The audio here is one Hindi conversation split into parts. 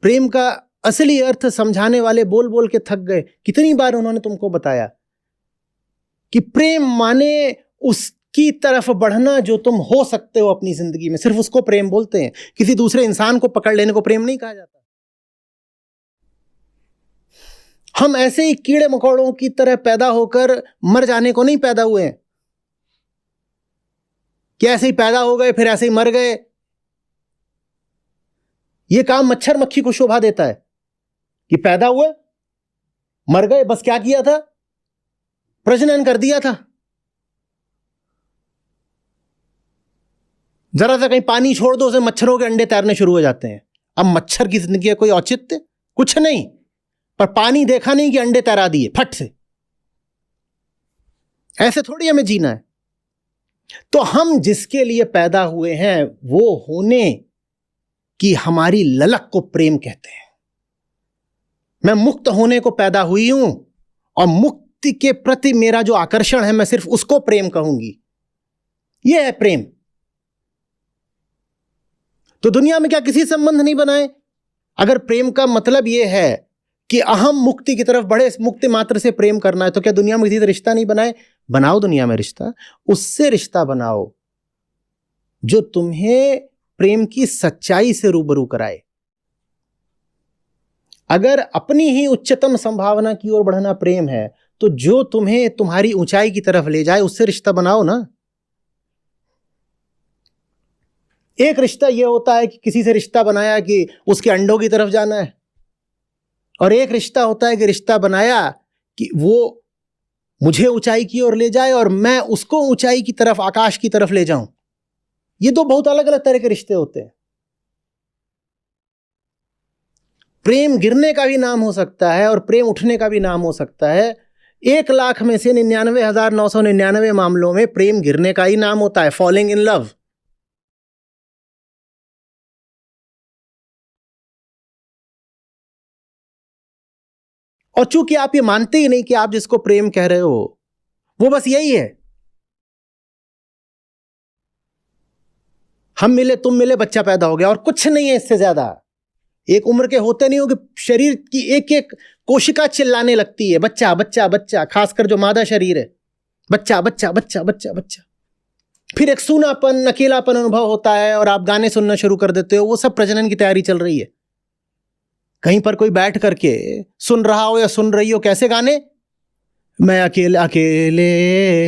प्रेम का असली अर्थ समझाने वाले बोल बोल के थक गए। कितनी बार उन्होंने तुमको बताया कि प्रेम माने उसकी तरफ बढ़ना जो तुम हो सकते हो अपनी जिंदगी में, सिर्फ उसको प्रेम बोलते हैं। किसी दूसरे इंसान को पकड़ लेने को प्रेम नहीं कहा जाता। हम ऐसे ही कीड़े मकोड़ों की तरह पैदा होकर मर जाने को नहीं पैदा हुए हैं कि ऐसे ही पैदा हो गए फिर ऐसे ही मर गए। यह काम मच्छर मक्खी को शोभा देता है कि पैदा हुए, मर गए, बस क्या किया था? प्रजनन कर दिया था। जरा सा कहीं पानी छोड़ दो, उसे मच्छरों के अंडे तैरने शुरू हो जाते हैं। अब मच्छर की जिंदगी का कोई औचित्य कुछ नहीं, पर पानी देखा नहीं कि अंडे तैरा दिए फट से। ऐसे थोड़ी हमें जीना है। तो हम जिसके लिए पैदा हुए हैं वो होने की हमारी ललक को प्रेम कहते हैं। मैं मुक्त होने को पैदा हुई हूं और मुक्ति के प्रति मेरा जो आकर्षण है मैं सिर्फ उसको प्रेम कहूंगी। यह है प्रेम। तो दुनिया में क्या किसी संबंध नहीं बनाए? अगर प्रेम का मतलब यह है कि अहम मुक्ति की तरफ बढ़े, मुक्ति मात्र से प्रेम करना है, तो क्या दुनिया में किसी से रिश्ता नहीं बनाए? बनाओ दुनिया में रिश्ता, उससे रिश्ता बनाओ जो तुम्हें प्रेम की सच्चाई से रूबरू कराए। अगर अपनी ही उच्चतम संभावना की ओर बढ़ना प्रेम है, तो जो तुम्हें तुम्हारी ऊंचाई की तरफ ले जाए उससे रिश्ता बनाओ ना। एक रिश्ता यह होता है कि किसी से रिश्ता बनाया कि उसके अंडों की तरफ जाना है, और एक रिश्ता होता है कि रिश्ता बनाया कि वो मुझे ऊंचाई की ओर ले जाए और मैं उसको ऊंचाई की तरफ, आकाश की तरफ ले जाऊं। ये दो बहुत अलग अलग तरह के रिश्ते होते हैं। प्रेम गिरने का भी नाम हो सकता है और प्रेम उठने का भी नाम हो सकता है। 1,00,000 में से 99,999 मामलों में प्रेम गिरने का ही नाम होता है, फॉलिंग इन लव। और चूंकि आप ये मानते ही नहीं कि आप जिसको प्रेम कह रहे हो वो बस यही है, हम मिले, तुम मिले, बच्चा पैदा हो गया और कुछ नहीं है इससे ज्यादा। एक उम्र के होते नहीं हो कि शरीर की एक एक कोशिका चिल्लाने लगती है बच्चा बच्चा बच्चा, खासकर जो मादा शरीर है, बच्चा बच्चा बच्चा बच्चा बच्चा। फिर एक सूनापन, अकेलापन अनुभव होता है और आप गाने सुनना शुरू कर देते हो। वो सब प्रजनन की तैयारी चल रही है। कहीं पर कोई बैठ करके सुन रहा हो या सुन रही हो, कैसे गाने? मैं अकेले अकेले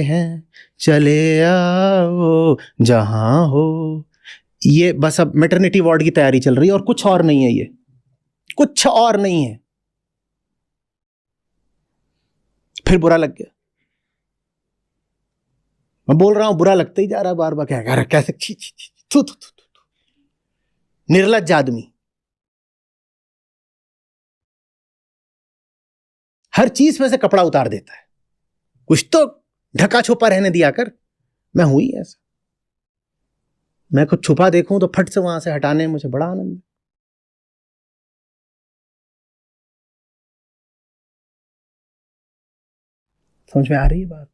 हैं चले आओ जहां हो। ये बस अब मैटरनिटी वार्ड की तैयारी चल रही है और कुछ और नहीं है। ये कुछ और नहीं है। फिर बुरा लग गया। मैं बोल रहा हूं, बुरा लगता ही जा रहा है बार बार। क्या कह रहा, कैसे, छी छी छी, थू थू थू, निर्लज्ज आदमी। हर चीज में से कपड़ा उतार देता है। कुछ तो ढका छुपा रहने दिया कर। मैं हुई ऐसा, मैं कुछ छुपा देखूं तो फट से वहां से हटाने में मुझे बड़ा आनंद। समझ में आ रही है बात?